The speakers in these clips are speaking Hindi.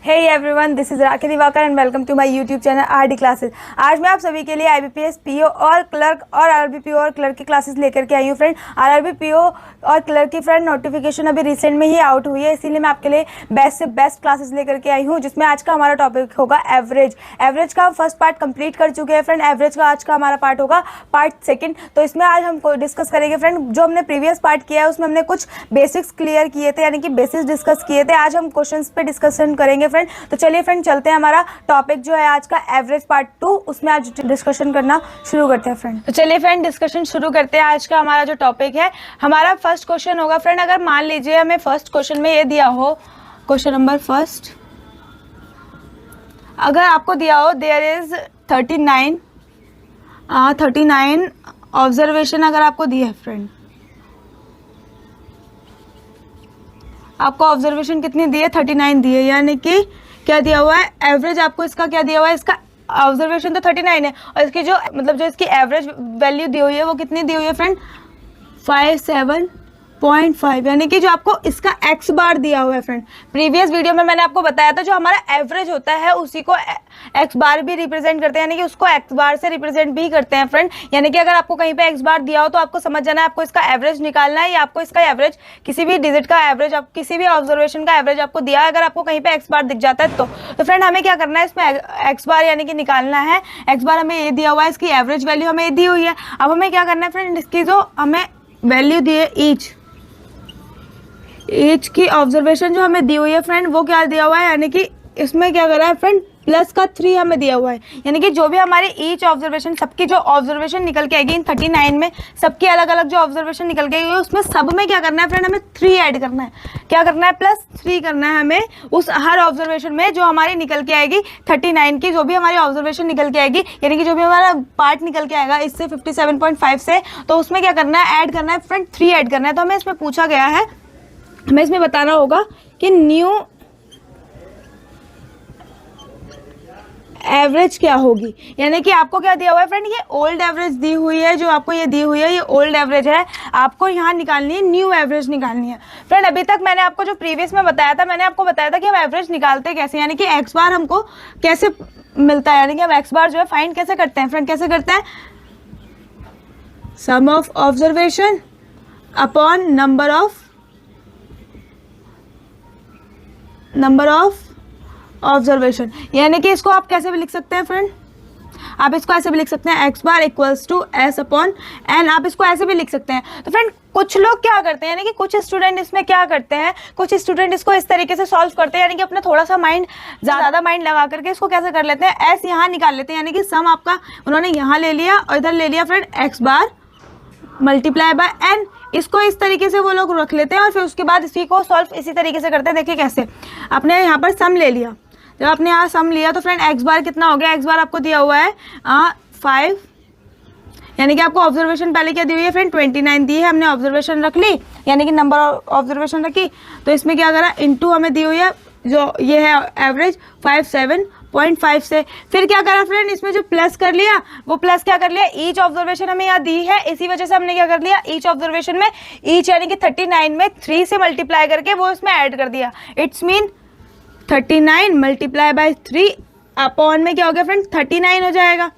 Hey everyone, this is Rakhi Diwakar and welcome to my YouTube channel RD classes. आज मैं आप सभी के लिए आईबीपीएस पीओ और क्लर्क और आरआरबी पीओ और क्लर्क की क्लासेस लेकर के आई हूँ फ्रेंड। आरआरबी पीओ और क्लर्क की फ्रेंड नोटिफिकेशन अभी रिसेंट में ही आउट हुई है, इसीलिए मैं आपके लिए बेस्ट से बेस्ट क्लासेस लेकर के आई हूँ, जिसमें आज का हमारा टॉपिक होगा एवरेज। एवरेज का हम फर्स्ट पार्ट कंप्लीट कर चुके हैं फ्रेंड। एवरेज का आज का हमारा पार्ट होगा पार्ट सेकेंड। तो इसमें आज हम डिस्कस करेंगे फ्रेंड, जो हमने प्रीवियस पार्ट किया है उसमें हमने कुछ बेसिक्स क्लियर किए थे, यानी कि बेसिक्स डिस्कस किए थे। आज हम क्वेश्चंस पे डिस्कशन करेंगे फ्रेंड। तो चलिए फ्रेंड चलते हैं, हमारा टॉपिक जो है आज का एवरेज पार्ट 2, उसमें आज डिस्कशन करना शुरू करते हैं फ्रेंड। तो चलिए फ्रेंड डिस्कशन शुरू करते हैं। आज का हमारा जो टॉपिक है, हमारा फर्स्ट क्वेश्चन होगा फ्रेंड, अगर मान लीजिए हमें फर्स्ट क्वेश्चन में ये दिया हो, क्वेश्चन नंबर फर्स्ट, अगर आपको दिया हो देयर इज 39 ऑब्जर्वेशन अगर आपको दिया है फ्रेंड, आपको ऑब्जर्वेशन कितनी दी है? 39 दी है, यानी कि क्या दिया हुआ है? एवरेज आपको इसका क्या दिया हुआ है? इसका ऑब्जर्वेशन तो 39 है और इसकी जो जो इसकी एवरेज वैल्यू दी हुई है वो कितनी दी हुई है फ्रेंड? 57.5, यानी कि जो आपको इसका एक्स बार दिया हुआ है फ्रेंड। प्रीवियस वीडियो में मैंने आपको बताया था जो हमारा एवरेज होता है उसी को एक्स बार भी रिप्रेजेंट करते हैं, यानी कि उसको एक्स बार से रिप्रेजेंट भी करते हैं फ्रेंड। यानी कि अगर आपको कहीं पे एक्स बार दिया हो तो आपको समझ जाना है आपको इसका एवरेज निकालना है, या आपको इसका एवरेज किसी भी डिजिट का एवरेज, आप किसी भी ऑब्जर्वेशन का एवरेज आपको दिया है, अगर आपको कहीं पे एक्स बार दिख जाता है तो फ्रेंड हमें क्या करना है, इसमें एक्स बार यानी कि निकालना है। एक्स बार हमें ये दिया हुआ है, इसकी एवरेज वैल्यू हमें दी हुई है। अब हमें क्या करना है फ्रेंड, इसकी जो हमें वैल्यू दी है ईच की ऑब्जर्वेशन जो हमें दी हुई है फ्रेंड, वो क्या दिया हुआ है, यानी कि इसमें क्या कर रहा है फ्रेंड, प्लस का 3 हमें दिया हुआ है। यानी कि जो भी हमारे ईच ऑब्जर्वेशन, सबकी जो ऑब्जर्वेशन निकल के आएगी इन 39 में, सबकी अलग अलग जो ऑब्जर्वेशन निकल के आएगी उसमें सब में क्या करना है फ्रेंड, हमें 3 ऐड करना है। क्या करना है? +3 करना है हमें उस हर ऑब्जर्वेशन में जो हमारी निकल के आएगी 39 की, जो भी हमारी ऑब्जर्वेशन निकल के आएगी, यानी कि जो भी हमारा पार्ट निकल के आएगा इससे 57.5 से, तो उसमें क्या करना है, ऐड करना है फ्रेंड, 3 ऐड करना है। तो हमें इसमें पूछा गया है, हमें इसमें बताना होगा कि न्यू एवरेज क्या होगी। यानी कि आपको क्या दिया हुआ है फ्रेंड, ये ओल्ड एवरेज दी हुई है, जो आपको ये दी हुई है ये ओल्ड एवरेज है, आपको यहाँ निकालनी है न्यू एवरेज निकालनी है फ्रेंड। अभी तक मैंने आपको जो प्रीवियस में बताया था, मैंने आपको बताया था कि हम एवरेज निकालते कैसे, यानी कि एक्स बार हमको कैसे मिलता है, यानी कि हम एक्स बार जो है फाइंड कैसे करते हैं फ्रेंड, कैसे करते हैं, sum of observation upon number of observation. यानी कि इसको आप कैसे भी लिख सकते हैं फ्रेंड, आप इसको ऐसे भी लिख सकते हैं, x bar equals to s upon n, आप इसको ऐसे भी लिख सकते हैं। तो फ्रेंड कुछ लोग क्या करते हैं, यानी कि कुछ स्टूडेंट इसमें क्या करते हैं, कुछ स्टूडेंट इसको इस तरीके से सॉल्व करते हैं, यानी कि अपना थोड़ा सा माइंड ज़्यादा माइंड लगा करके इसको कैसे कर लेते हैं, एस यहाँ निकाल लेते हैं, यानी कि सम आपका उन्होंने यहाँ ले लिया और इधर ले लिया friend x bar multiply by n, इसको इस तरीके से वो लोग रख लेते हैं और फिर उसके बाद इसी को सॉल्व इसी तरीके से करते हैं। देखिए कैसे, आपने यहाँ पर सम ले लिया, जब आपने यहाँ सम लिया तो फ्रेंड एक्स बार कितना हो गया, एक्स बार आपको दिया हुआ है 5, यानी कि आपको ऑब्जर्वेशन पहले क्या दी हुई है फ्रेंड, 29 दी है, हमने ऑब्जर्वेशन रख ली, यानी कि नंबर ऑब्जर्वेशन रखी, तो इसमें क्या करा, इनटू हमें दी हुई है जो ये है एवरेज 57.5 से, फिर क्या करा फ्रेंड, इसमें जो प्लस कर लिया, वो प्लस क्या कर लिया, ईच ऑब्जर्वेशन हमें यहाँ दी है, इसी वजह से हमने क्या कर लिया, ईच ऑब्जर्वेशन में ईच यानी कि 39 में 3 से मल्टीप्लाई करके वो इसमें ऐड कर दिया। It's mean 39 multiply by 3 upon में क्या हो गया फ्रेंड, 39 हो जाएगा,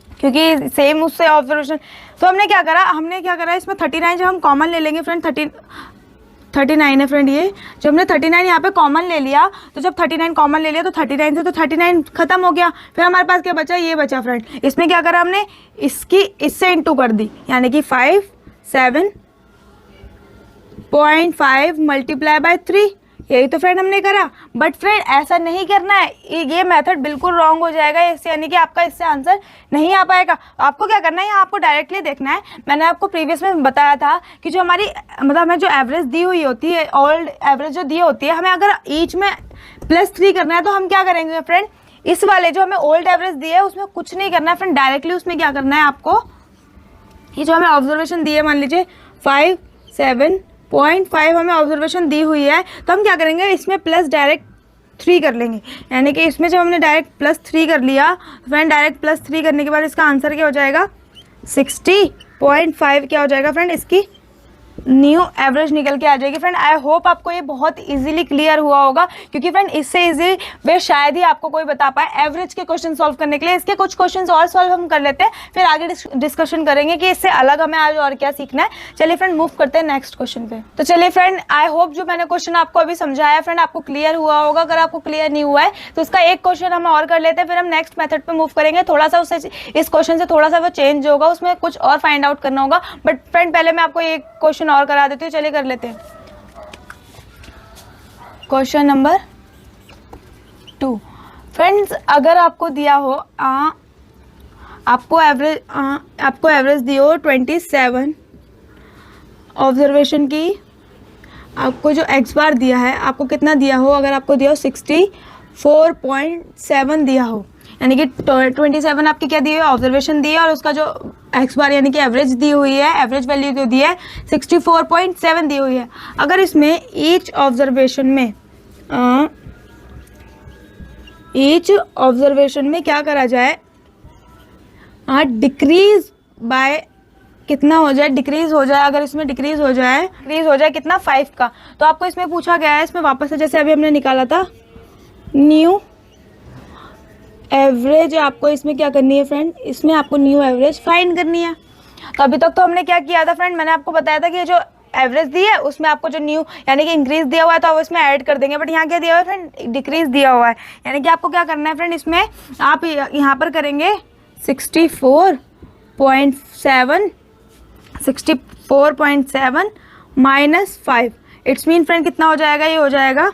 क्योंकि सेम उससे ऑब्जर्वेशन। तो हमने क्या करा इसमें 39 जब हम कॉमन ले लेंगे फ्रेंड, 39 है फ्रेंड, ये जब हमने 39 यहाँ पे कॉमन ले लिया, तो जब 39 कॉमन ले लिया तो 39 से तो 39 खत्म हो गया, फिर हमारे पास क्या बचा, ये बचा फ्रेंड। इसमें क्या करा हमने, इससे इंटू कर दी, यानी कि 57.5 मल्टीप्लाई बाय 3, यही तो फ्रेंड हमने करा। बट फ्रेंड ऐसा नहीं करना है, ये मेथड बिल्कुल रॉन्ग हो जाएगा इससे, यानी कि आपका इससे आंसर नहीं आ पाएगा। आपको क्या करना है, आपको डायरेक्टली देखना है। मैंने आपको प्रीवियस में बताया था कि जो हमारी हमें जो एवरेज दी हुई होती है, ओल्ड एवरेज जो दी होती है, हमें अगर ईच में +3 करना है तो हम क्या करेंगे फ्रेंड, इस वाले जो हमें ओल्ड एवरेज दी है उसमें कुछ नहीं करना है फ्रेंड, डायरेक्टली उसमें क्या करना है आपको, ये जो हमें ऑब्जर्वेशन दी है, मान लीजिए 57.5 हमें ऑब्जर्वेशन दी हुई है, तो हम क्या करेंगे, इसमें प्लस डायरेक्ट 3 कर लेंगे, यानी कि इसमें जब हमने डायरेक्ट +3 कर लिया, फ्रेंड डायरेक्ट +3 करने के बाद इसका आंसर क्या हो जाएगा, 60.5 क्या हो जाएगा फ्रेंड, इसकी न्यू एवरेज निकल के आ जाएगी। फ्रेंड आई होप आपको ये बहुत इजीली क्लियर हुआ होगा, क्योंकि फ्रेंड इससे इजी वे शायद ही आपको कोई बता पाए एवरेज के क्वेश्चन सॉल्व करने के लिए। इसके कुछ क्वेश्चन और सॉल्व हम कर लेते हैं, फिर आगे डिस्कशन करेंगे कि इससे अलग हमें आज और क्या सीखना है। चलिए फ्रेंड मूव करते हैं नेक्स्ट क्वेश्चन पे। तो चलिए फ्रेंड आई होप जो मैंने क्वेश्चन आपको अभी समझाया फ्रेंड आपको क्लियर हुआ होगा। अगर आपको क्लियर नहीं हुआ है तो इसका एक क्वेश्चन हम और कर लेते हैं, फिर हम नेक्स्ट मेथड पे मूव करेंगे। थोड़ा सा उससे इस क्वेश्चन से थोड़ा सा वो चेंज होगा, उसमें कुछ और फाइंड आउट करना होगा। बट फ्रेंड पहले मैं आपको एक क्वेश्चन और करा देती हूँ। चलिए कर लेते हैं क्वेश्चन नंबर 2। फ्रेंड्स अगर आपको दिया हो आपको एवरेज दी हो 27 ऑब्जर्वेशन की, आपको जो एक्स बार दिया है आपको कितना दिया हो, अगर आपको दिया हो 64.7 दिया हो, यानी कि 27 आपकी क्या दी है ऑब्जर्वेशन दी है, और उसका जो एक्स बार यानी कि एवरेज दी हुई है, एवरेज वैल्यू जो दी है 64.7 दी हुई है। अगर इसमें ईच ऑब्जर्वेशन में क्या करा जाए, डिक्रीज बाय कितना हो जाए, डिक्रीज हो जाए, अगर इसमें डिक्रीज हो जाए कितना 5 का, तो आपको इसमें पूछा गया है, इसमें वापस से जैसे अभी हमने निकाला था न्यू एवरेज, आपको इसमें क्या करनी है फ्रेंड, इसमें आपको न्यू एवरेज फाइंड करनी है। तो अभी तक तो हमने क्या किया था फ्रेंड, मैंने आपको बताया था कि जो एवरेज दी है उसमें आपको जो न्यू यानी कि इंक्रीज दिया हुआ है तो आप इसमें ऐड कर देंगे। बट यहाँ क्या दिया हुआ है फ्रेंड, डिक्रीज दिया हुआ है, यानी कि आपको क्या करना है फ्रेंड, इसमें आप यहाँ पर करेंगे 64.7 माइनस 5, इट्स मीन फ्रेंड कितना हो जाएगा, ये हो जाएगा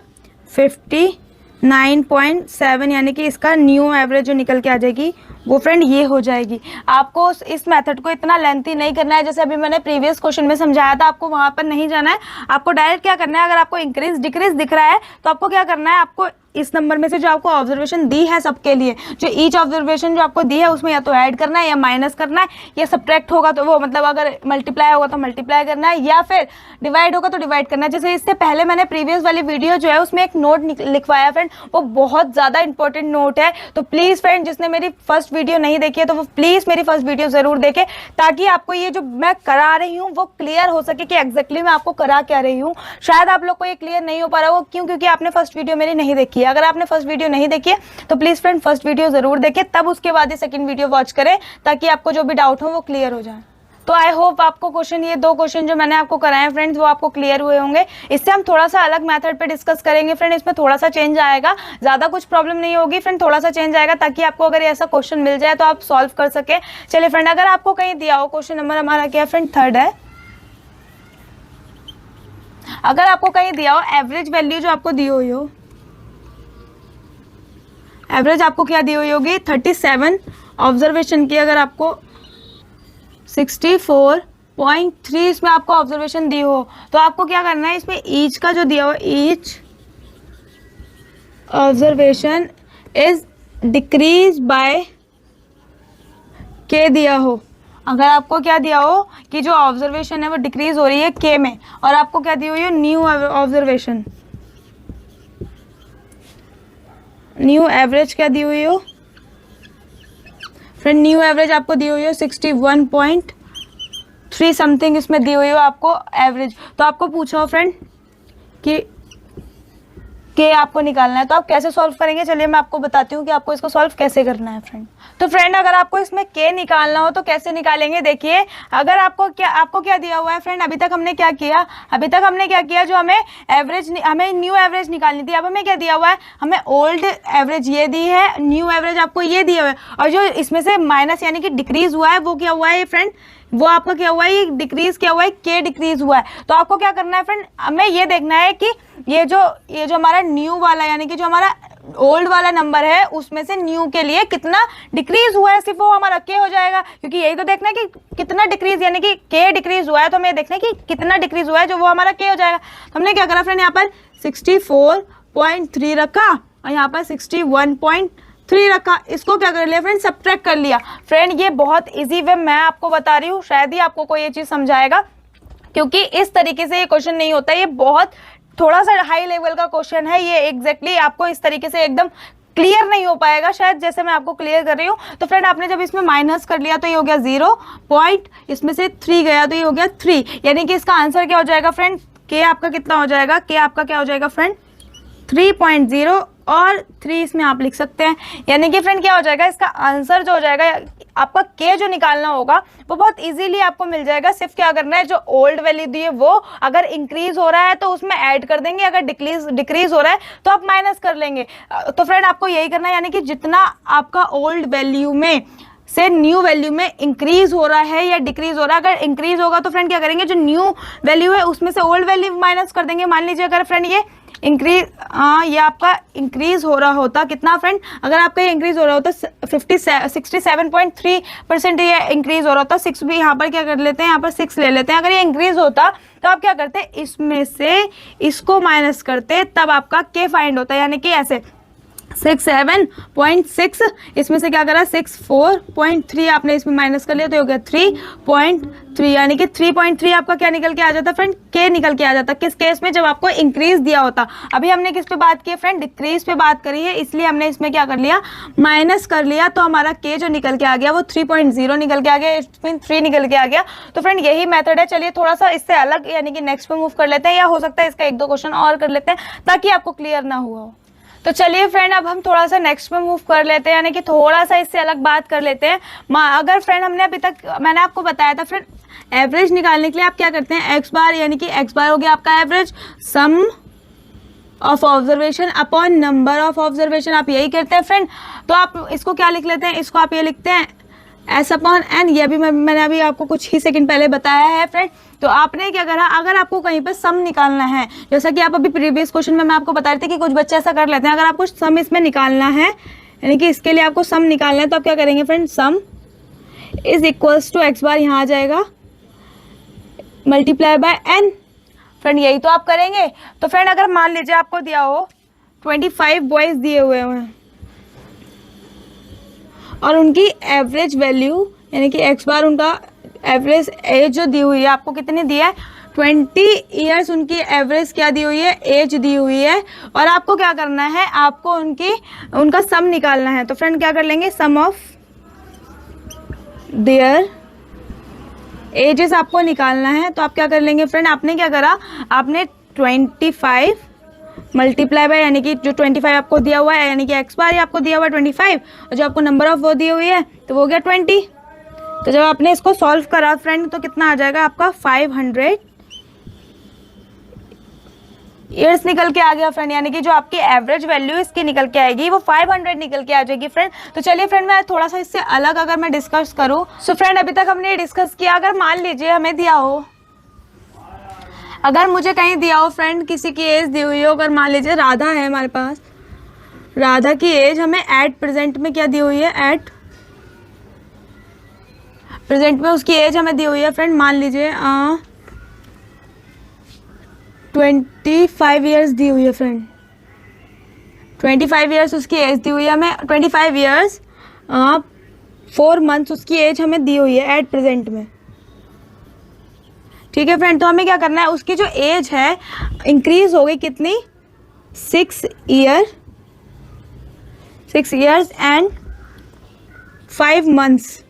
59.7, यानी कि इसका न्यू एवरेज जो निकल के आ जाएगी वो फ्रेंड ये हो जाएगी। आपको इस मेथड को इतना लेंथी नहीं करना है, जैसे अभी मैंने प्रीवियस क्वेश्चन में समझाया था, आपको वहाँ पर नहीं जाना है। आपको डायरेक्ट क्या करना है, अगर आपको इंक्रीज डिक्रीज दिख रहा है तो आपको क्या करना है, आपको इस नंबर में से जो आपको ऑब्जर्वेशन दी है सबके लिए, जो ईच ऑब्जर्वेशन जो आपको दी है उसमें या तो ऐड करना है या माइनस करना है, या सब्ट्रैक्ट होगा तो वो मतलब अगर मल्टीप्लाई होगा तो मल्टीप्लाई करना है, या फिर डिवाइड होगा तो डिवाइड करना है। जैसे इससे पहले मैंने प्रीवियस वाली वीडियो जो है उसमें एक नोट लिखवाया फ्रेंड, वो बहुत ज़्यादा इंपॉर्टेंट नोट है। तो प्लीज़ फ्रेंड जिसने मेरी फर्स्ट वीडियो नहीं देखी है तो वो प्लीज़ मेरी फर्स्ट वीडियो ज़रूर देखे, ताकि आपको ये जो मैं करा रही हूँ वो क्लियर हो सके कि एग्जैक्टली मैं आपको करा क्या रही हूँ। शायद आप लोग को ये क्लियर नहीं हो पा रहा हो, क्यों, क्योंकि आपने फर्स्ट वीडियो मेरी नहीं देखी है। अगर आपने फर्स्ट वीडियो नहीं देखी है तो प्लीज फ्रेंड फर्स्ट वीडियो जरूर देखें, तब उसके बाद ही सेकंड वीडियो वॉच करें, ताकि आपको जो भी डाउट हो वो क्लियर हो जाए। तो आई होप आपको क्वेश्चन, ये 2 क्वेश्चन जो मैंने आपको कराए हैं फ्रेंड्स वो आपको क्लियर हुए होंगे। इससे हम थोड़ा सा अलग मेथड पे डिस्कस करेंगे फ्रेंड, इसमें थोड़ा सा चेंज आएगा, ज्यादा कुछ प्रॉब्लम नहीं होगी फ्रेंड, थोड़ा सा चेंज आएगा, ताकि आपको अगर ऐसा क्वेश्चन मिल जाए तो आप सॉल्व कर सके। चलिए फ्रेंड, अगर आपको कहीं दिया हो, क्वेश्चन नंबर हमारा क्या फ्रेंड 3 है, अगर आपको कहीं दिया हो एवरेज वैल्यू जो आपको दी हुई हो, एवरेज आपको क्या दी हुई होगी 37 ऑब्जर्वेशन की, अगर आपको 64.3 इसमें आपको ऑब्जर्वेशन दी हो तो आपको क्या करना है, इसमें ईच का जो दिया हो, each observation is decrease by के दिया हो। अगर आपको क्या दिया हो कि जो ऑब्जर्वेशन है वो डिक्रीज हो रही है के में, और आपको क्या दी हुई है न्यू ऑब्जर्वेशन, न्यू एवरेज क्या दी हुई हो फ्रेंड, न्यू एवरेज आपको दी हुई हो 61.3 समथिंग इसमें दी हुई हो आपको एवरेज। तो आपको पूछा हो फ्रेंड कि के आपको निकालना है, तो आप कैसे सॉल्व करेंगे, चलिए मैं आपको बताती हूँ कि आपको इसको सॉल्व कैसे करना है फ्रेंड। तो फ्रेंड अगर आपको इसमें के निकालना हो तो कैसे निकालेंगे, देखिए अगर आपको क्या दिया हुआ है फ्रेंड, अभी तक हमने क्या किया, जो हमें न्यू एवरेज निकालनी थी, अब हमें क्या दिया हुआ है, हमें ओल्ड एवरेज ये दी है, न्यू एवरेज आपको ये दिया हुआ है, और जो इसमें से माइनस यानी कि डिक्रीज हुआ है वो क्या हुआ है फ्रेंड, वो आपका क्या हुआ है, ये डिक्रीज क्या हुआ है, के डिक्रीज हुआ है। तो आपको क्या करना है फ्रेंड, हमें ये देखना है कि ये जो हमारा न्यू वाला यानी कि जो हमारा ओल्ड वाला नंबर है उसमें से न्यू के लिए कितना डिक्रीज हुआ है, सिर्फ वो हमारा के हो जाएगा, क्योंकि यही तो देखना है कि कितना डिक्रीज यानी कि के डिक्रीज हुआ है, तो हमें देखना है कि कितना डिक्रीज हुआ है, जो वो हमारा के हो जाएगा। तो हमने क्या करा फ्रेंड, यहाँ पर 64.3 रखा और यहाँ पर 61.3 रखा, इसको क्या कर लिया फ्रेंड, सब्ट्रैक्ट कर लिया। फ्रेंड ये बहुत इजी वे मैं आपको बता रही हूँ, शायद ही आपको कोई ये चीज समझाएगा, क्योंकि इस तरीके से ये क्वेश्चन नहीं होता, ये बहुत थोड़ा सा हाई लेवल का क्वेश्चन है, ये एग्जैक्टली आपको इस तरीके से एकदम क्लियर नहीं हो पाएगा शायद, जैसे मैं आपको क्लियर कर रही हूँ। तो फ्रेंड आपने जब इसमें माइनस कर लिया तो ये हो गया 0 पॉइंट, इसमें से 3 गया तो ये हो गया 3, यानी कि इसका आंसर क्या हो जाएगा फ्रेंड, के आपका कितना हो जाएगा, के आपका क्या हो जाएगा फ्रेंड 3.0 और 3 इसमें आप लिख सकते हैं। यानी कि फ्रेंड क्या हो जाएगा, इसका आंसर जो हो जाएगा आपका के जो निकालना होगा वो बहुत इजीली आपको मिल जाएगा। सिर्फ क्या करना है, जो ओल्ड वैल्यू दी है वो अगर इंक्रीज हो रहा है तो उसमें ऐड कर देंगे, अगर डिक्रीज हो रहा है तो आप माइनस कर लेंगे। तो फ्रेंड आपको यही करना है, यानी कि जितना आपका ओल्ड वैल्यू में से न्यू वैल्यू में इंक्रीज हो रहा है या डिक्रीज हो रहा है, अगर इंक्रीज होगा तो फ्रेंड क्या करेंगे, जो न्यू वैल्यू है उसमें से ओल्ड वैल्यू माइनस कर देंगे। मान लीजिए अगर फ्रेंड ये इंक्रीज, ये आपका इंक्रीज हो रहा होता कितना फ्रेंड, अगर आपका ये इंक्रीज हो रहा होता 67.3% ये इंक्रीज हो रहा होता, 6 भी यहाँ पर क्या कर लेते हैं, यहाँ पर 6 ले लेते हैं। अगर ये इंक्रीज होता तो आप क्या करते हैं, इसमें से इसको माइनस करते, तब आपका के फाइंड होता है। यानी कि ऐसे 67.6 इसमें से क्या करा 64.3 आपने इसमें माइनस कर लिया तो हो गया 3.3, यानी कि 3.3 आपका क्या निकल के आ जाता फ्रेंड, के निकल के आ जाता। किस केस में, जब आपको इंक्रीज दिया होता। अभी हमने किस पे बात की है फ्रेंड, डिक्रीज पे बात करी है, इसलिए हमने इसमें क्या कर लिया, माइनस कर लिया, तो हमारा के जो निकल के आ गया वो 3.0 निकल के आ गया, इसमें 3 निकल के आ गया। तो फ्रेंड यही मेथड है। चलिए थोड़ा सा इससे अलग यानी कि नेक्स्ट पे मूव कर लेते हैं, या हो सकता है इसका 1-2 क्वेश्चन और कर लेते हैं ताकि आपको क्लियर ना हुआ हो। तो चलिए फ्रेंड अब हम थोड़ा सा नेक्स्ट में मूव कर लेते हैं, यानी कि थोड़ा सा इससे अलग बात कर लेते हैं। अगर फ्रेंड हमने अभी तक मैंने आपको बताया था फ्रेंड, एवरेज निकालने के लिए आप क्या करते हैं, एक्स बार, यानी कि एक्स बार हो गया आपका average, sum of observation upon number of observation, आप यही करते हैं फ्रेंड। तो आप इसको क्या लिख लेते हैं, इसको आप ये लिखते हैं एस अपॉन एन, ये भी मैंने अभी आपको कुछ ही सेकंड पहले बताया है फ्रेंड। तो आपने क्या करा, अगर आपको कहीं पर सम निकालना है, जैसा कि आप अभी प्रीवियस क्वेश्चन में मैं आपको बता रही थी कि कुछ बच्चे ऐसा कर लेते हैं, अगर आपको सम इसमें निकालना है, यानी कि इसके लिए आपको सम निकालना है, तो आप क्या करेंगे friend, sum is equals to x bar, यहाँ आ जाएगा मल्टीप्लाई बाय एन। फ्रेंड यही तो आप करेंगे। तो फ्रेंड अगर मान लीजिए आपको दिया हो 25 बॉयज दिए हुए हैं और उनकी एवरेज वैल्यू, यानी कि एक्स बार उनका एवरेज एज जो दी हुई है, आपको कितनी दी है 20 ईयर्स उनकी एवरेज क्या दी हुई है, एज दी हुई है, और आपको क्या करना है, आपको उनका सम निकालना है। तो फ्रेंड क्या कर लेंगे, सम ऑफ देयर एजेस आपको निकालना है। तो आप क्या कर लेंगे फ्रेंड, आपने क्या करा, आपने 25 मल्टीप्लाई बाय, यानी कि जो 25 आपको दिया हुआ है, यानी कि एक्स बार आपको दिया हुआ है 25, और जो आपको नंबर ऑफ वो दी हुई है तो वो हो गया 20। तो जब आपने इसको सॉल्व करा फ्रेंड तो कितना आ जाएगा आपका 500 ईयर्स निकल के आ गया फ्रेंड, यानी कि जो आपकी एवरेज वैल्यू इसकी निकल के आएगी वो 500 निकल के आ जाएगी फ्रेंड। तो चलिए फ्रेंड मैं थोड़ा सा इससे अलग अगर मैं डिस्कस करूं, सो फ्रेंड अभी तक हमने डिस्कस किया, अगर मान लीजिए हमें दिया हो, अगर मुझे कहीं दिया हो फ्रेंड, किसी की एज दी हुई हो, अगर मान लीजिए राधा है हमारे पास, राधा की एज हमें एट प्रेजेंट में क्या दी हुई है, एट प्रेजेंट में उसकी एज हमें दी हुई है फ्रेंड, मान लीजिए 25 ईयर्स दी हुई है फ्रेंड, 25 ईयर्स उसकी एज दी हुई है हमें, 25 ईयर्स 4 मंथ्स उसकी एज हमें दी हुई है एट प्रेजेंट में। ठीक है फ्रेंड, तो हमें क्या करना है, उसकी जो एज है इंक्रीज हो गई कितनी, 6 ईयर्स एंड 5 मंथ्स,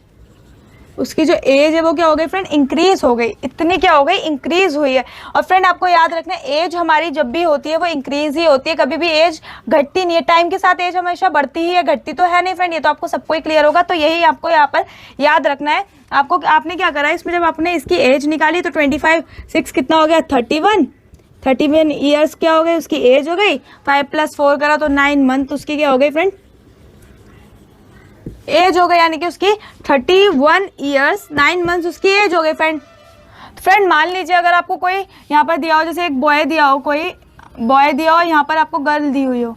उसकी जो एज है वो क्या हो गई फ्रेंड, इंक्रीज हो गई, इतनी क्या हो गई, इंक्रीज हुई है। और फ्रेंड आपको याद रखना है, एज हमारी जब भी होती है वो इंक्रीज ही होती है, कभी भी एज घटती नहीं है, टाइम के साथ एज हमेशा बढ़ती ही है, घटती तो है नहीं फ्रेंड, ये तो आपको सबको ही क्लियर होगा। तो यही आपको यहाँ पर याद रखना है। आपने क्या करा, इसमें जब आपने इसकी एज निकाली तो 25 6 कितना हो गया, 31 ईयर्स क्या हो गए, उसकी एज हो गई, 5 + 4 करा तो 9 मंथ उसकी क्या हो गई फ्रेंड, एज हो गई, यानी कि उसकी 31 ईयर्स 9 मंथ्स उसकी एज हो गई फ्रेंड। फ्रेंड मान लीजिए अगर आपको कोई यहाँ पर दिया हो, जैसे एक बॉय दिया हो, कोई बॉय दिया हो, यहाँ पर आपको गर्ल दी हुई हो,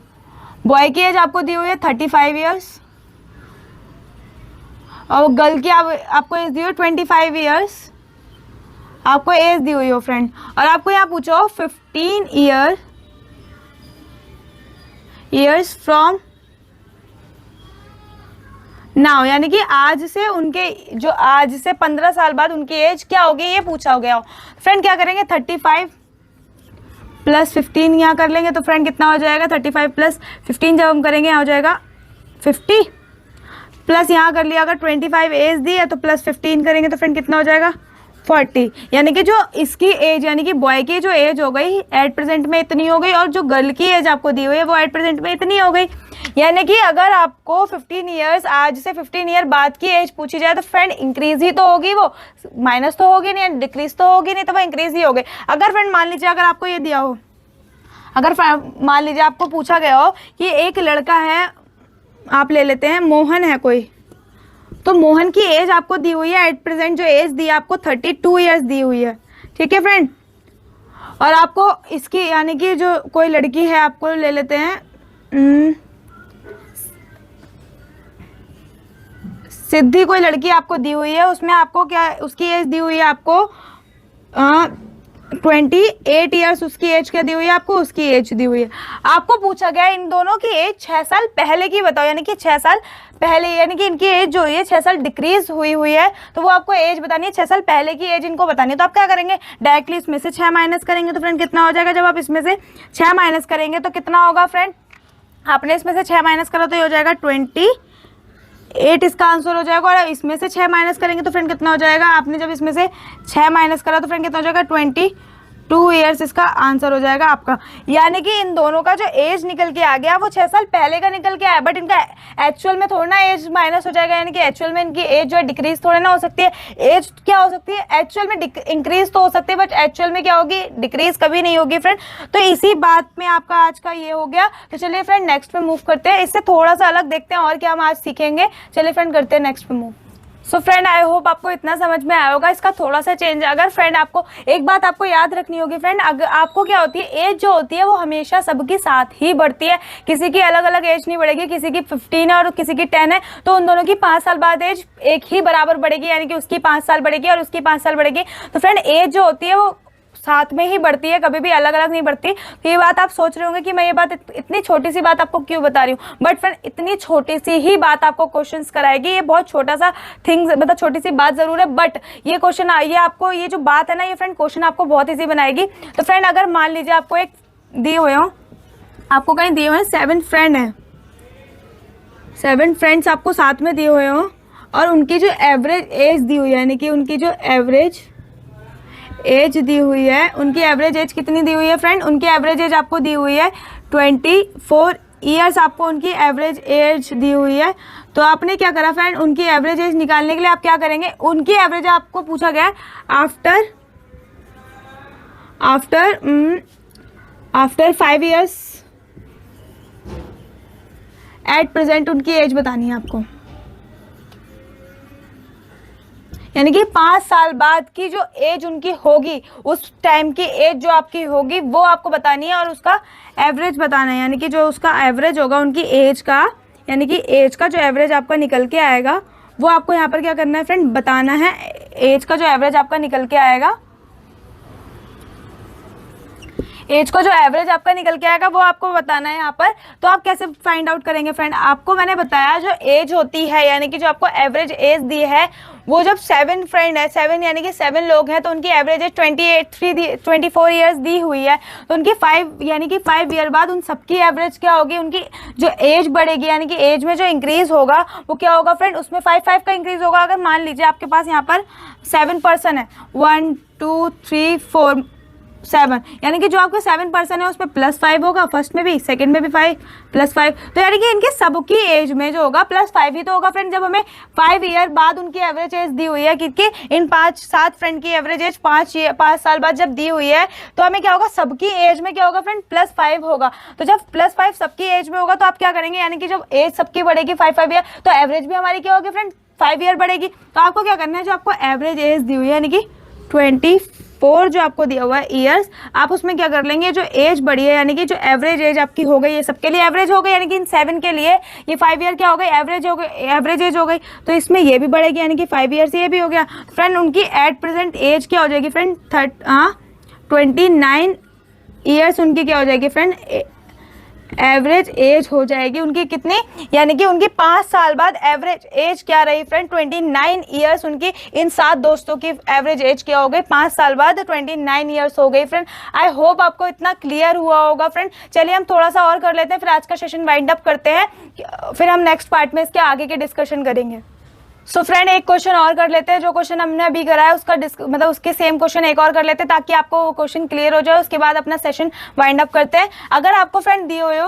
बॉय की एज आपको दी हुई है 35 ईयर्स और गर्ल की आपको एज दी हुई 25 ईयर्स आपको एज दी हुई हो फ्रेंड, और आपको यहाँ पूछो 15 ईयर्स फ्रॉम नाउ, यानी कि आज से उनके जो आज से 15 साल बाद उनकी एज क्या होगी ये पूछा हो गया हो। फ्रेंड क्या करेंगे, 35 प्लस 15 यहाँ कर लेंगे तो फ्रेंड कितना हो जाएगा 35 प्लस 15 जब हम करेंगे यहाँ हो जाएगा 50 प्लस यहाँ कर लिया अगर 25 एज दी है तो प्लस 15 करेंगे तो फ्रेंड कितना हो जाएगा 40। यानी कि जो इसकी एज यानी कि बॉय की जो एज हो गई एट प्रेजेंट में इतनी हो गई और जो गर्ल की एज आपको दी हुई है वो एट प्रेजेंट में इतनी हो गई। यानी कि अगर आपको 15 ईयर्स आज से 15 ईयर बाद की एज पूछी जाए तो फ्रेंड इंक्रीज ही तो होगी, वो माइनस तो होगी नहीं, डिक्रीज तो होगी नहीं, तो वो इंक्रीज ही होगी। अगर फ्रेंड मान लीजिए अगर आपको ये दिया हो, अगर मान लीजिए आपको पूछा गया हो कि एक लड़का है, आप ले लेते हैं मोहन है कोई, तो मोहन की एज आपको दी हुई है एट प्रेजेंट जो एज दी है आपको 32 ईयर्स दी हुई है, ठीक है फ्रेंड। और आपको इसकी यानी कि जो कोई लड़की है आपको ले लेते हैं सिद्धि, कोई लड़की आपको दी हुई है, उसमें आपको क्या उसकी एज दी हुई है आपको 28 ईयर्स उसकी एज क्या दी हुई है आपको, उसकी एज दी हुई है। आपको पूछा गया इन दोनों की एज 6 साल पहले की बताओ, यानी कि 6 साल पहले यानी कि इनकी एज जो है 6 साल डिक्रीज हुई है, तो वो आपको एज बतानी है, 6 साल पहले की एज इनको बतानी है। तो आप क्या करेंगे डायरेक्टली इसमें से 6 माइनस करेंगे तो फ्रेंड कितना हो जाएगा, जब आप इसमें से 6 माइनस करेंगे तो कितना होगा फ्रेंड, आपने इसमें से 6 माइनस करा तो ये हो जाएगा 28 इसका आंसर हो जाएगा। और इसमें से 6 माइनस करेंगे तो फ्रेंड कितना हो जाएगा, आपने जब इसमें से 6 माइनस करा तो फ्रेंड कितना हो जाएगा 22 ईयर्स इसका आंसर हो जाएगा आपका। यानी कि इन दोनों का जो एज निकल के आ गया वो 6 साल पहले का निकल के आया, बट इनका एक्चुअल में थोड़ा ना एज माइनस हो जाएगा, यानी कि एक्चुअल में इनकी एज जो है डिक्रीज थोड़ी ना हो सकती है। एज क्या हो सकती है एक्चुअल में इंक्रीज तो हो सकती है, बट एक्चुअल में क्या होगी डिक्रीज कभी नहीं होगी फ्रेंड। तो इसी बात में आपका आज का ये हो गया। तो चलिए फ्रेंड नेक्स्ट पे मूव करते हैं, इससे थोड़ा सा अलग देखते हैं और क्या हम आज सीखेंगे। चलिए फ्रेंड करते हैं नेक्स्ट पे move. So friend I hope आपको इतना समझ में आया होगा, इसका थोड़ा सा चेंज। अगर फ्रेंड आपको एक बात आपको याद रखनी होगी फ्रेंड, अगर आपको क्या होती है एज जो होती है वो हमेशा सबके साथ ही बढ़ती है, किसी की अलग अलग एज नहीं बढ़ेगी, किसी की 15 है और किसी की 10 है तो उन दोनों की 5 साल बाद एज एक ही बराबर बढ़ेगी, यानी कि उसकी 5 साल बढ़ेगी और उसकी 5 साल बढ़ेगी। तो फ्रेंड एज जो होती है वो साथ में ही बढ़ती है, कभी भी अलग अलग नहीं बढ़ती। तो ये बात आप सोच रहे होंगे कि मैं ये बात इतनी छोटी सी बात आपको क्यों बता रही हूँ, बट फ्रेंड इतनी छोटी सी ही बात आपको क्वेश्चंस कराएगी। ये बहुत छोटा सा थिंग्स मतलब छोटी सी बात जरूर है, बट ये क्वेश्चन ये आपको ये जो बात है ना ये फ्रेंड क्वेश्चन आपको बहुत ईजी बनाएगी। तो फ्रेंड अगर मान लीजिए आपको एक दिए हुए हो, आपको कहीं दिए हुए हैं 7 फ्रेंड है, 7 फ्रेंड्स आपको साथ में दिए हुए हो और उनकी जो एवरेज एज दी हुई है, यानी कि उनकी जो एवरेज एज दी हुई है, उनकी एवरेज एज कितनी दी हुई है फ्रेंड, उनकी एवरेज एज आपको दी हुई है 24 ईयर्स आपको उनकी एवरेज एज दी हुई है। तो आपने क्या करा फ्रेंड, उनकी एवरेज एज निकालने के लिए आप क्या करेंगे, उनकी एवरेज आपको पूछा गया है आफ्टर 5 ईयर्स एट प्रेजेंट उनकी एज बतानी है आपको, यानी कि 5 साल बाद की जो एज उनकी होगी उस टाइम की एज जो आपकी होगी वो आपको बतानी है और उसका एवरेज बताना है, यानी कि जो उसका एवरेज होगा उनकी एज का, यानी कि एज का जो एवरेज आपका निकल के आएगा वो आपको यहाँ पर क्या करना है फ्रेंड बताना है। एज का जो एवरेज आपका निकल के आएगा, एज का जो एवरेज आपका निकल के आएगा वो आपको बताना है यहाँ पर। तो आप कैसे फाइंड आउट करेंगे फ्रेंड, आपको मैंने बताया जो एज होती है यानी कि जो आपको एवरेज एज दी है वो जब 7 फ्रेंड है, 7 यानी कि 7 लोग हैं तो उनकी एवरेज एज 24 ईयर्स दी हुई है, तो उनकी 5 यानी कि 5 ईयर बाद उन सबकी एवरेज क्या होगी, उनकी जो एज बढ़ेगी यानी कि एज में जो इंक्रीज होगा वो क्या होगा फ्रेंड, उसमें 5 का इंक्रीज होगा। अगर मान लीजिए आपके पास यहाँ पर 7 पर्सन है, 1 2 3 4 7 यानी कि जो आपके 7 पर्सन है उसमें +5 होगा, फर्स्ट में भी सेकंड में भी 5 +5, तो यानी कि इनके सबकी एज में जो होगा +5 ही तो होगा फ्रेंड। जब हमें 5 ईयर बाद उनकी एवरेज एज दी हुई है, क्योंकि इन 7 फ्रेंड की एवरेज एज 5 साल बाद जब दी हुई है तो हमें क्या होगा सबकी एज में क्या होगा फ्रेंड +5 होगा। तो जब +5 सबकी एज में होगा तो आप क्या करेंगे, यानी कि जब एज सबकी बढ़ेगी 5 ईयर तो एवरेज भी हमारी क्या होगी फ्रेंड 5 ईयर बढ़ेगी। तो आपको क्या करना है, जो आपको एवरेज एज दी हुई है यानी कि 24 जो आपको दिया हुआ है ईयर्स, आप उसमें क्या कर लेंगे जो एज बढ़ी है यानी कि जो एवरेज एज आपकी हो गई, ये सबके लिए एवरेज हो गई, यानी कि इन 7 के लिए ये 5 ईयर क्या हो गई एवरेज एज हो गई, तो इसमें ये भी बढ़ेगी यानी कि 5 ईयर से ये भी हो गया। फ्रेंड उनकी एट प्रेजेंट एज क्या हो जाएगी फ्रेंड 29 ईयर्स उनकी क्या हो जाएगी फ्रेंड एवरेज एज हो जाएगी उनकी कितनी, यानी कि उनकी 5 साल बाद एवरेज एज क्या रही फ्रेंड, 29 ईयर्स उनकी इन 7 दोस्तों की एवरेज एज क्या हो गई, 5 साल बाद 29 ईयर्स हो गई फ्रेंड। आई होप आपको इतना क्लियर हुआ होगा फ्रेंड। चलिए हम थोड़ा सा और कर लेते हैं, फिर आज का सेशन वाइंड अप करते हैं, फिर हम नेक्स्ट पार्ट में इसके आगे के डिस्कशन करेंगे। सो फ्रेंड एक क्वेश्चन और कर लेते हैं, जो क्वेश्चन हमने अभी करा है उसका मतलब उसके सेम क्वेश्चन एक और कर लेते हैं ताकि आपको वो क्वेश्चन क्लियर हो जाए, उसके बाद अपना सेशन वाइंड अप करते हैं। अगर आपको फ्रेंड दिए हुए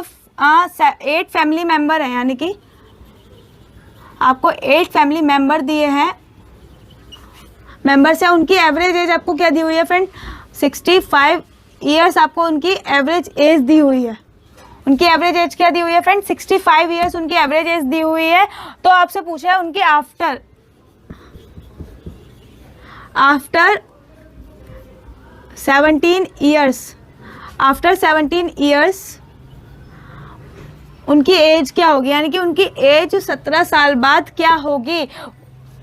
8 फैमिली मेंबर हैं, यानी कि आपको 8 फैमिली मेंबर दिए हैं, मेंबर्स है, उनकी एवरेज एज आपको क्या दी हुई है फ्रेंड, 65 ईयर्स आपको उनकी एवरेज एज दी हुई है। उनकी एवरेज एज क्या दी हुई है फ्रेंड, 65 ईयर्स उनकी एवरेज एज दी हुई है। तो आपसे पूछा है उनकी आफ्टर 17 ईयर्स उनकी एज क्या होगी, यानी कि उनकी एज 17 साल बाद क्या होगी।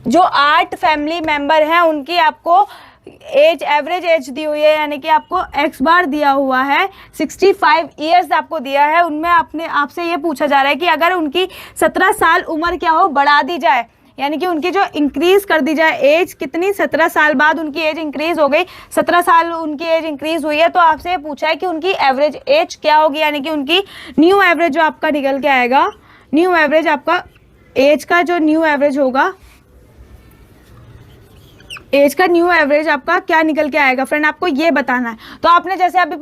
जो 8 फैमिली मेंबर हैं उनकी आपको एज एवरेज एज दी हुई है, यानी कि आपको एक्स बार दिया हुआ है, 65 ईयर्स आपको दिया है। उनमें आपसे ये पूछा जा रहा है कि अगर उनकी 17 साल उम्र क्या हो, बढ़ा दी जाए, यानी कि उनकी जो इंक्रीज कर दी जाए एज कितनी, 17 साल बाद उनकी एज इंक्रीज हो गई, 17 साल उनकी एज इंक्रीज हुई है, तो आपसे ये पूछा है कि उनकी एवरेज एज क्या होगी, यानी कि उनकी न्यू एवरेज जो आपका निकल के आएगा, न्यू एवरेज आपका एज का जो न्यू एवरेज होगा, एज का न्यू एवरेज आपका क्या निकल के आएगा फ्रेंड, आपको ये बताना है। तो आपने जैसे अभी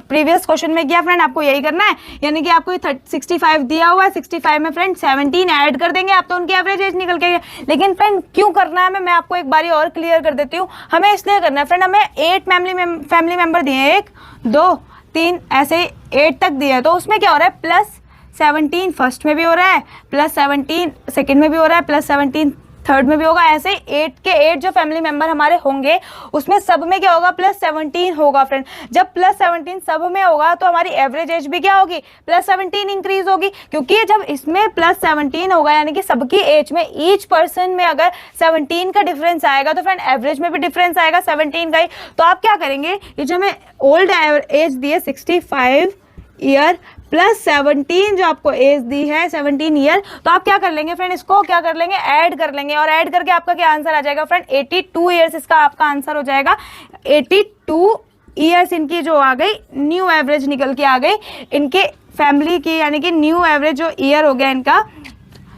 प्रीवियस क्वेश्चन में किया फ्रेंड, आपको यही करना है, यानी कि आपको 65 दिया हुआ है, 65 में फ्रेंड 17 ऐड कर देंगे आप, तो उनकी एवरेज एज निकल के। लेकिन फ्रेंड क्यों करना है मैं आपको एक बारी और क्लियर कर देती हूँ। हमें इसलिए करना है फ्रेंड, हमें 8 फैमिली मेंबर दिए हैं, 1 2 3 ऐसे 8 तक दिया है, तो उसमें क्या हो रहा है, +17 फर्स्ट में भी हो रहा है, +17 सेकेंड में भी हो रहा है, +17 थर्ड में भी होगा। ऐसे 8 के 8 जो फैमिली मेंबर हमारे होंगे उसमें सब में क्या होगा, +17 होगा फ्रेंड। जब +17 सब में होगा तो हमारी एवरेज एज भी क्या होगी, +17 इंक्रीज होगी, क्योंकि जब इसमें +17 होगा यानी कि सबकी एज में ईच पर्सन में अगर 17 का डिफरेंस आएगा तो फ्रेंड एवरेज में भी डिफरेंस आएगा 17 का ही। तो आप क्या करेंगे, ये जो हमें ओल्ड एज दी है 65 ईयर +17 जो आपको एज दी है 17 ईयर, तो आप क्या कर लेंगे फ्रेंड, इसको क्या कर लेंगे, ऐड कर लेंगे, और ऐड करके आपका क्या आंसर आ जाएगा फ्रेंड, 82 ईयर्स इसका आपका आंसर हो जाएगा। 82 ईयर्स इनकी जो आ गई, न्यू एवरेज निकल के आ गई इनके फैमिली की, यानी कि न्यू एवरेज जो ईयर हो गया इनका,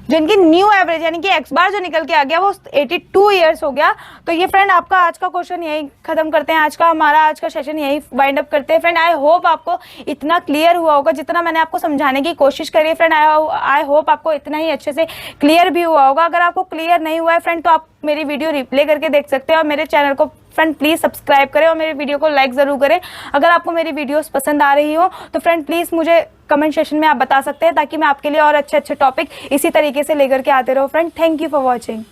जो इनकी न्यू एवरेज यानी कि एक्स बार जो निकल के आ गया वो 82 ईयर्स हो गया। तो ये फ्रेंड आपका आज का क्वेश्चन यही खत्म करते हैं, आज का सेशन यही वाइंड अप करते हैं फ्रेंड। आई होप आपको इतना क्लियर हुआ होगा जितना मैंने आपको समझाने की कोशिश करी है फ्रेंड। आई होप आपको इतना ही अच्छे से क्लियर भी हुआ होगा। अगर आपको क्लियर नहीं हुआ है फ्रेंड तो आप मेरी वीडियो रिप्ले करके देख सकते हैं, और मेरे चैनल को फ्रेंड प्लीज़ सब्सक्राइब करें और मेरे वीडियो को लाइक ज़रूर करें। अगर आपको मेरी वीडियोस पसंद आ रही हो तो फ्रेंड प्लीज़ मुझे कमेंट सेक्शन में आप बता सकते हैं, ताकि मैं आपके लिए और अच्छे अच्छे टॉपिक इसी तरीके से लेकर के आते रहूँ friend. Thank you for watching.